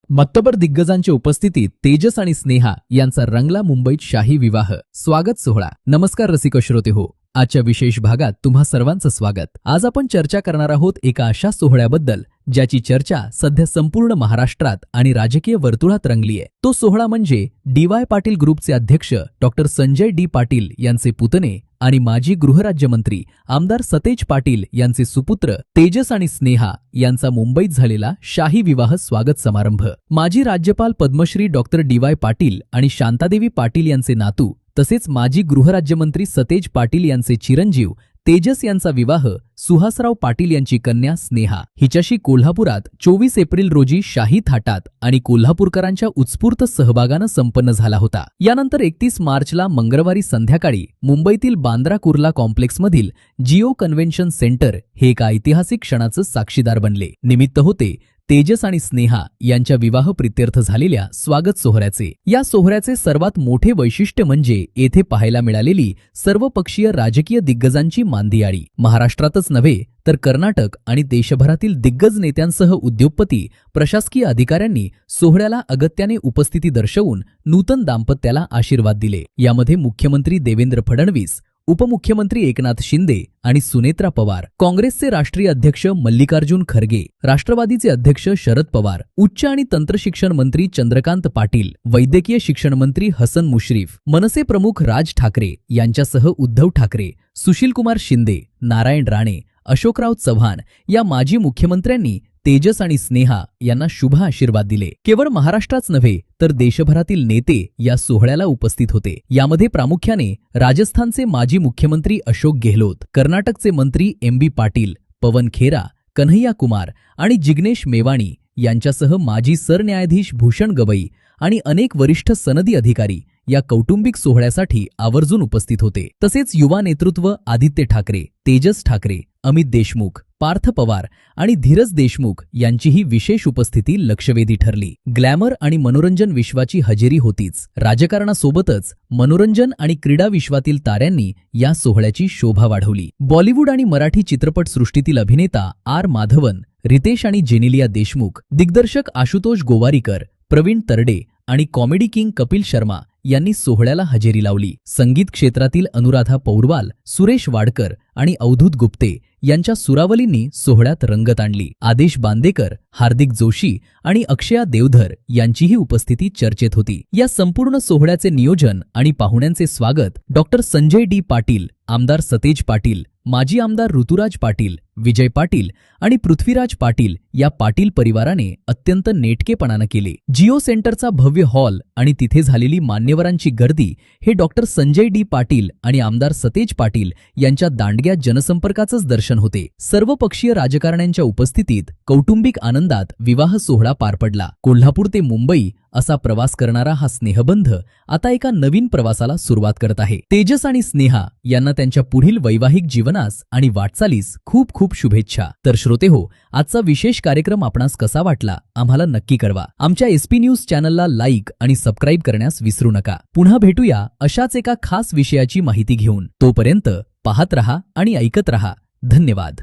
मातब्बर दिग्गजांच्या उपस्थितीत तेजस आणि स्नेहा यांचा रंगला मुंबईत शाही विवाह स्वागत सोहळा। नमस्कार रसिक श्रोते हो, आजच्या विशेष भागात तुम्हा सर्वांचं स्वागत। आज आपण चर्चा करणार आहोत एका अशा सोहळ्याबद्दल ज्याची चर्चा सध्या संपूर्ण महाराष्ट्रात आणि राजकीय वर्तुळात रंगलीय। तो सोहळा म्हणजे DY पाटील ग्रुपचे अध्यक्ष डॉक्टर संजय डी पाटील यांचे पुतणे आणि माजी गृहराज्यमंत्री आमदार सतेज पाटील यांचे सुपुत्र तेजस आणि स्नेहा यांचा मुंबईत झालेला शाही विवाह स्वागत समारंभ। माजी राज्यपाल पद्मश्री डॉक्टर DY पाटील आणि शांतादेवी पाटील यांचे नातू तसेच माजी गृहराज्यमंत्री सतेज पाटील यांचे चिरंजीव तेजस यांचा विवाह सुहासराव पाटील यांची कन्या स्नेहा हिच्याशी कोल्हापुरात 24 एप्रिल रोजी शाही थाटात आणि कोल्हापूरकरांच्या उत्स्फूर्त सहभागानं संपन्न झाला होता। यानंतर 31 मार्चला मंगळवारी संध्याकाळी मुंबईतील बांद्रा कुर्ला कॉम्प्लेक्समधील जिओ कन्व्हेन्शन सेंटर हे एका ऐतिहासिक क्षणाचं साक्षीदार बनले। निमित्त होते तेजस आणि स्नेहा यांच्या विवाह प्रित्यर्थ झालेल्या स्वागत सोहळ्याचे। या सोहळ्याचे सर्वात मोठे वैशिष्ट्य म्हणजे येथे पाहायला मिळालेली सर्वपक्षीय राजकीय दिग्गजांची मांदियाळी। महाराष्ट्रातच नव्हे तर कर्नाटक आणि देशभरातील दिग्गज नेत्यांसह उद्योगपती प्रशासकीय अधिकाऱ्यांनी सोहळ्याला अगत्याने उपस्थिती दर्शवून नूतन दाम्पत्याला आशीर्वाद दिले। यामध्ये मुख्यमंत्री देवेंद्र फडणवीस, उपमुख्यमंत्री एकनाथ शिंदे आणि सुनेत्रा पवार, काँग्रेसचे राष्ट्रीय अध्यक्ष मल्लिकार्जुन खरगे, राष्ट्रवादीचे अध्यक्ष शरद पवार, उच्च आणि तंत्रशिक्षण मंत्री चंद्रकांत पाटील, वैद्यकीय शिक्षण मंत्री हसन मुश्रीफ, मनसे प्रमुख राज ठाकरे यांच्यासह उद्धव ठाकरे, सुशीलकुमार शिंदे, नारायण राणे, अशोकराव चव्हाण या माजी मुख्यमंत्र्यांनी तेजस आणि स्नेहा यांना शुभ आशीर्वाद दिले। केवळ महाराष्ट्राच नव्हे तर देशभरातील नेते या सोहळ्याला उपस्थित होते। यामध्ये प्रामुख्याने राजस्थानचे माजी मुख्यमंत्री अशोक गेहलोत, कर्नाटकचे मंत्री MB पाटील, पवन खेरा, कन्हैया कुमार आणि जिग्नेश मेवाणी यांच्यासह माजी सरन्यायाधीश भूषण गवई आणि अनेक वरिष्ठ सनदी अधिकारी या कौटुंबिक सोहळ्यासाठी आवर्जून उपस्थित होते। तसेच युवा नेतृत्व आदित्य ठाकरे, तेजस ठाकरे, अमित देशमुख, पार्थ पवार आणि धीरज देशमुख यांचीही विशेष उपस्थिती लक्षवेधी ठरली। ग्लॅमर आणि मनोरंजन विश्वाची हजेरी होतीच, राजकारणासोबतच मनोरंजन आणि क्रीडा विश्वातील ताऱ्यांनी या सोहळ्याची शोभा वाढवली। बॉलिवूड आणि मराठी चित्रपटसृष्टीतील अभिनेता R माधवन, रितेश आणि जेनेलिया देशमुख, दिग्दर्शक आशुतोष गोवारीकर, प्रवीण तरडे आणि कॉमेडी किंग कपिल शर्मा यांनी सोहळ्याला हजेरी लावली। संगीत क्षेत्रातील अनुराधा पौरवाल, सुरेश वाडकर आणि अवधूत गुप्ते यांच्या सुरावलींनी सोहळ्यात रंगत आणली। आदेश बांदेकर, हार्दिक जोशी आणि अक्षया देवधर यांचीही उपस्थिती चर्चेत होती। या संपूर्ण सोहळ्याचे नियोजन आणि पाहुण्यांचे स्वागत डॉक्टर संजय डी पाटील, आमदार सतेज पाटील, माजी आमदार ऋतुराज पाटील, विजय पाटील आणि पृथ्वीराज पाटील या पाटील परिवाराने अत्यंत नेटकेपणाने केले। जिओ सेंटरचा भव्य हॉल आणि तिथे झालेली मान्यवरांची गर्दी हे डॉक्टर संजय डी पाटील आणि आमदार सतेज पाटील यांच्या दांडग्या जनसंपर्काचंच दर्शन होते। सर्वपक्षीय राजकारण्यांच्या उपस्थितीत कौटुंबिक आनंदात विवाह सोहळा पार पडला। कोल्हापूर ते मुंबई असा प्रवास करणारा हा स्नेहबंध आता एका नवीन प्रवासाला सुरुवात करत आहे। तेजस आणि स्नेहा यांना त्यांच्या पुढील वैवाहिक जीवनास आणि वाटचालीस खूप खूप शुभेच्छा। तर श्रोते हो, आजचा विशेष कार्यक्रम आपणास कसा वाटला आम्हाला नक्की कळवा। आमच्या SP न्यूज चॅनलला लाईक आणि सबस्क्राईब करण्यास विसरू नका। पुन्हा भेटूया अशाच एका खास विषयाची माहिती घेऊन। तोपर्यंत पाहत रहा आणि ऐकत रहा। धन्यवाद।